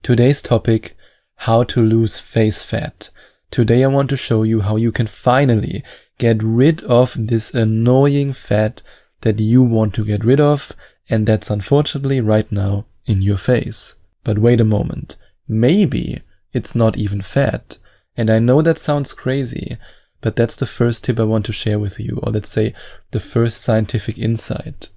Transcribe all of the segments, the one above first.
Today's topic, how to lose face fat. Today I want to show you how you can finally get rid of this annoying fat that you want to get rid of, and that's unfortunately right now in your face. But wait a moment, maybe it's not even fat. And I know that sounds crazy, but that's the first tip I want to share with you, or let's say the first scientific insight.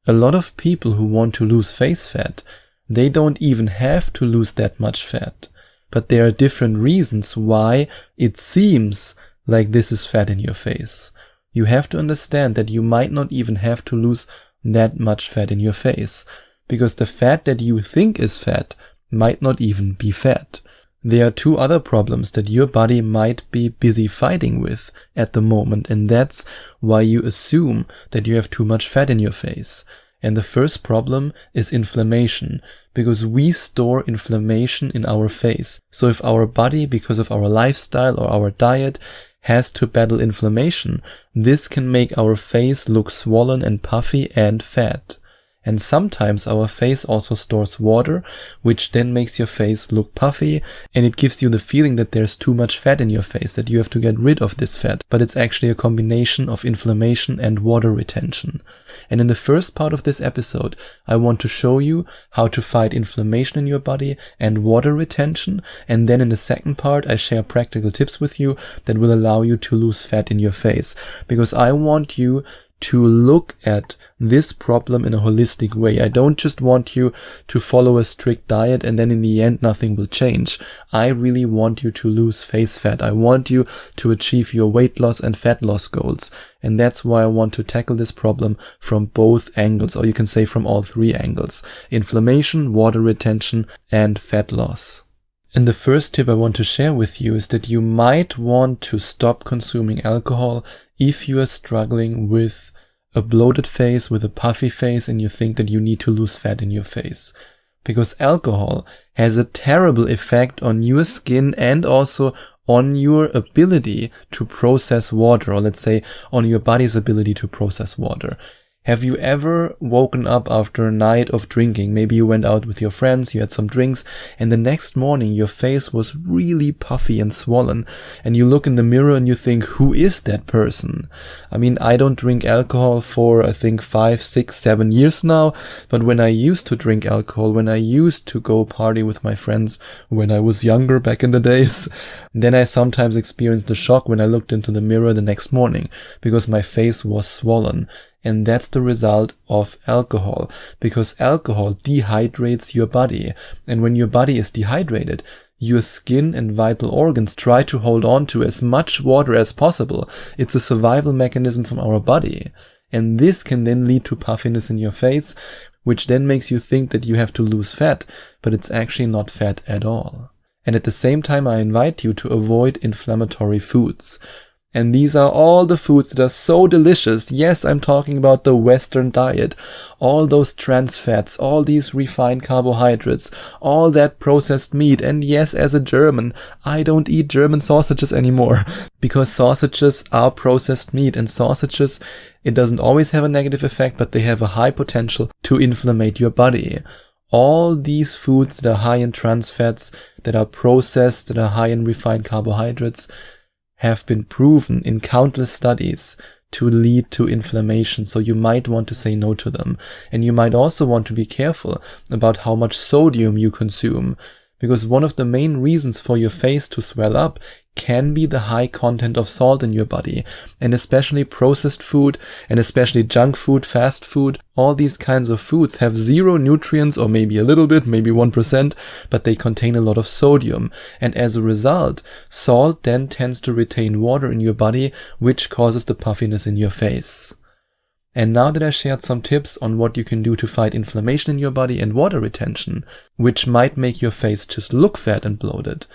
A lot of people who want to lose face fat, they don't even have to lose that much fat. But there are different reasons why it seems like this is fat in your face. You have to understand that you might not even have to lose that much fat in your face, because the fat that you think is fat might not even be fat. There are two other problems that your body might be busy fighting with at the moment, and that's why you assume that you have too much fat in your face. And the first problem is inflammation, because we store inflammation in our face. So if our body, because of our lifestyle or our diet, has to battle inflammation, this can make our face look swollen and puffy and fat. And sometimes our face also stores water, which then makes your face look puffy, and it gives you the feeling that there's too much fat in your face, that you have to get rid of this fat. But it's actually a combination of inflammation and water retention. And in the first part of this episode, I want to show you how to fight inflammation in your body and water retention. And then in the second part, I share practical tips with you that will allow you to lose fat in your face. Because I want you to look at this problem in a holistic way. I don't just want you to follow a strict diet and then in the end nothing will change. I really want you to lose face fat. I want you to achieve your weight loss and fat loss goals. And that's why I want to tackle this problem from both angles, or you can say from all three angles: inflammation, water retention, and fat loss. And the first tip I want to share with you is that you might want to stop consuming alcohol if you are struggling with a bloated face, with a puffy face, and you think that you need to lose fat in your face. Because alcohol has a terrible effect on your skin and also on your ability to process water, or let's say on your body's ability to process water. Have you ever woken up after a night of drinking? Maybe you went out with your friends, you had some drinks, and the next morning your face was really puffy and swollen, and you look in the mirror and you think, who is that person? I mean, I don't drink alcohol for, I think, 5, 6, 7 years now, but when I used to drink alcohol, when I used to go party with my friends when I was younger back in the days, then I sometimes experienced a shock when I looked into the mirror the next morning, because my face was swollen. And that's the result of alcohol, because alcohol dehydrates your body. And when your body is dehydrated, your skin and vital organs try to hold on to as much water as possible. It's a survival mechanism from our body. And this can then lead to puffiness in your face, which then makes you think that you have to lose fat, but it's actually not fat at all. And at the same time, I invite you to avoid inflammatory foods. And these are all the foods that are so delicious. Yes, I'm talking about the Western diet. All those trans fats, all these refined carbohydrates, all that processed meat. And yes, as a German, I don't eat German sausages anymore, because sausages are processed meat, and sausages, it doesn't always have a negative effect, but they have a high potential to inflammate your body. All these foods that are high in trans fats, that are processed, that are high in refined carbohydrates, have been proven in countless studies to lead to inflammation, so you might want to say no to them. And you might also want to be careful about how much sodium you consume, because one of the main reasons for your face to swell up can be the high content of salt in your body, and especially processed food, and especially junk food, fast food. All these kinds of foods have zero nutrients, or maybe a little bit, maybe 1%, but they contain a lot of sodium. And as a result, salt then tends to retain water in your body, which causes the puffiness in your face. And now that I shared some tips on what you can do to fight inflammation in your body and water retention, which might make your face just look fat and bloated,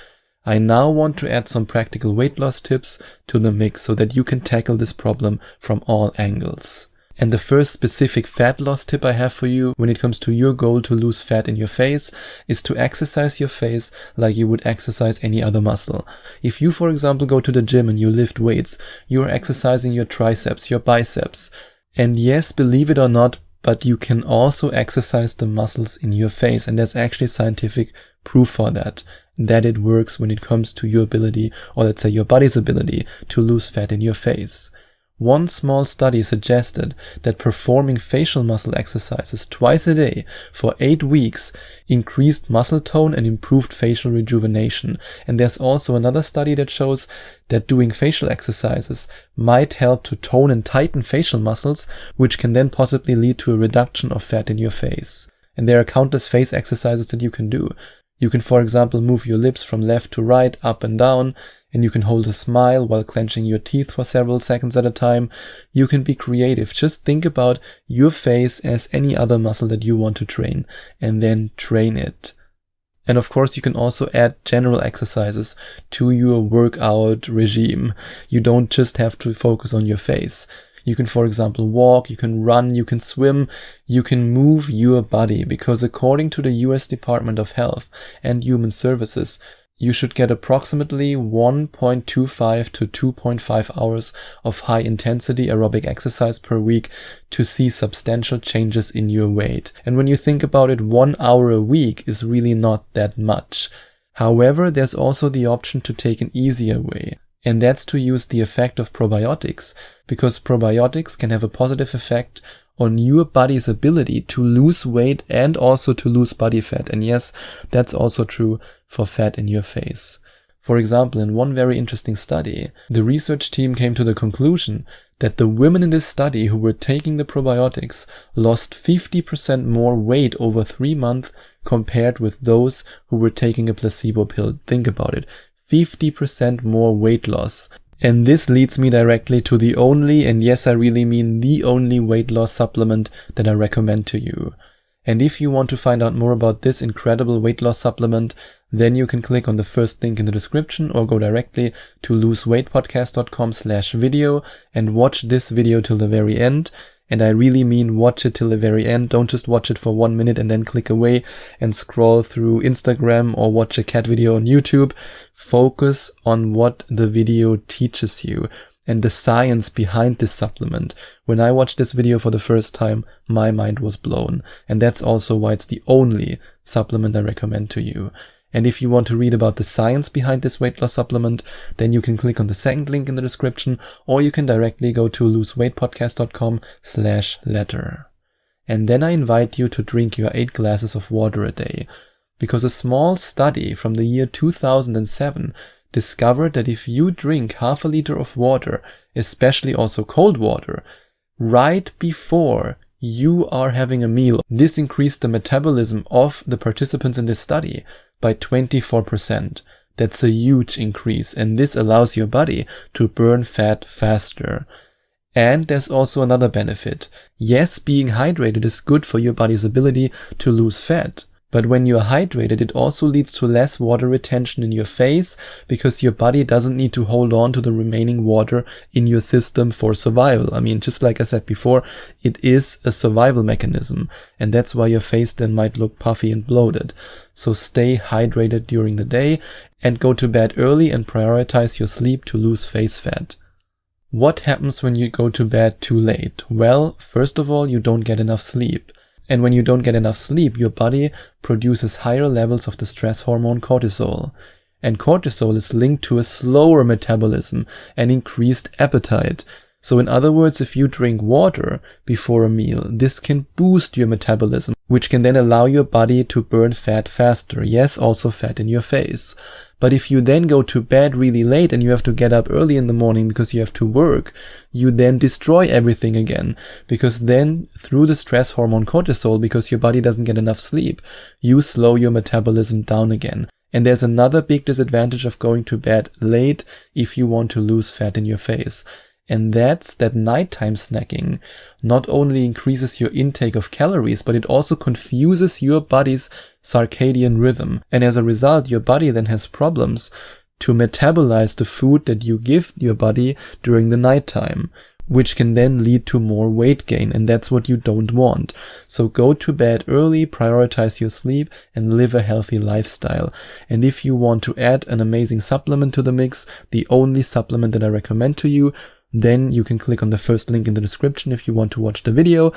I now want to add some practical weight loss tips to the mix so that you can tackle this problem from all angles. And the first specific fat loss tip I have for you when it comes to your goal to lose fat in your face is to exercise your face like you would exercise any other muscle. If you, for example, go to the gym and you lift weights, you are exercising your triceps, your biceps. And yes, believe it or not, but you can also exercise the muscles in your face. And there's actually scientific proof for that it works when it comes to your ability, or let's say your body's ability, to lose fat in your face. One small study suggested that performing facial muscle exercises twice a day for 8 weeks increased muscle tone and improved facial rejuvenation. And there's also another study that shows that doing facial exercises might help to tone and tighten facial muscles, which can then possibly lead to a reduction of fat in your face. And there are countless face exercises that you can do. You can, for example, move your lips from left to right, up and down, and you can hold a smile while clenching your teeth for several seconds at a time. You can be creative. Just think about your face as any other muscle that you want to train, and then train it. And of course, you can also add general exercises to your workout regime. You don't just have to focus on your face. You can, for example, walk, you can run, you can swim, you can move your body, because according to the US Department of Health and Human Services, you should get approximately 1.25 to 2.5 hours of high-intensity aerobic exercise per week to see substantial changes in your weight. And when you think about it, 1 hour a week is really not that much. However, there's also the option to take an easier way. And that's to use the effect of probiotics, because probiotics can have a positive effect on your body's ability to lose weight and also to lose body fat. And yes, that's also true for fat in your face. For example, in one very interesting study, the research team came to the conclusion that the women in this study who were taking the probiotics lost 50% more weight over 3 months compared with those who were taking a placebo pill. Think about it. 50% more weight loss. And this leads me directly to the only, and yes, I really mean the only weight loss supplement that I recommend to you. And if you want to find out more about this incredible weight loss supplement, then you can click on the first link in the description or go directly to loseweightpodcast.com/video and watch this video till the very end. And I really mean watch it till the very end. Don't just watch it for 1 minute and then click away and scroll through Instagram or watch a cat video on YouTube. Focus on what the video teaches you and the science behind this supplement. When I watched this video for the first time, my mind was blown. And that's also why it's the only supplement I recommend to you. And if you want to read about the science behind this weight loss supplement, then you can click on the second link in the description, or you can directly go to loseweightpodcast.com/letter. And then I invite you to drink your 8 glasses of water a day, because a small study from the year 2007 discovered that if you drink half a liter of water, especially also cold water, right before you are having a meal, this increased the metabolism of the participants in this study by 24%. That's a huge increase, and this allows your body to burn fat faster. And there's also another benefit. Yes, being hydrated is good for your body's ability to lose fat. But when you're hydrated, it also leads to less water retention in your face, because your body doesn't need to hold on to the remaining water in your system for survival. I mean, just like I said before, it is a survival mechanism, and that's why your face then might look puffy and bloated. So stay hydrated during the day and go to bed early and prioritize your sleep to lose face fat. What happens when you go to bed too late? Well, first of all, you don't get enough sleep. And when you don't get enough sleep, your body produces higher levels of the stress hormone cortisol. And cortisol is linked to a slower metabolism and increased appetite. So in other words, if you drink water before a meal, this can boost your metabolism, which can then allow your body to burn fat faster. Yes, also fat in your face. But if you then go to bed really late and you have to get up early in the morning because you have to work, you then destroy everything again. Because then through the stress hormone cortisol, because your body doesn't get enough sleep, you slow your metabolism down again. And there's another big disadvantage of going to bed late if you want to lose fat in your face. And that's that nighttime snacking not only increases your intake of calories, but it also confuses your body's circadian rhythm. And as a result, your body then has problems to metabolize the food that you give your body during the nighttime, which can then lead to more weight gain. And that's what you don't want. So go to bed early, prioritize your sleep, and live a healthy lifestyle. And if you want to add an amazing supplement to the mix, the only supplement that I recommend to you, then you can click on the first link in the description if you want to watch the video,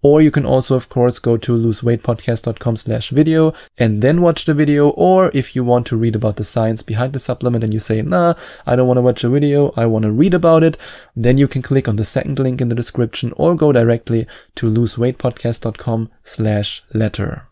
Or you can also, of course, go to loseweightpodcast.com/video and then watch the video. Or if you want to read about the science behind the supplement and you say, nah, I don't want to watch a video, I want to read about it, then you can click on the second link in the description or go directly to loseweightpodcast.com/letter.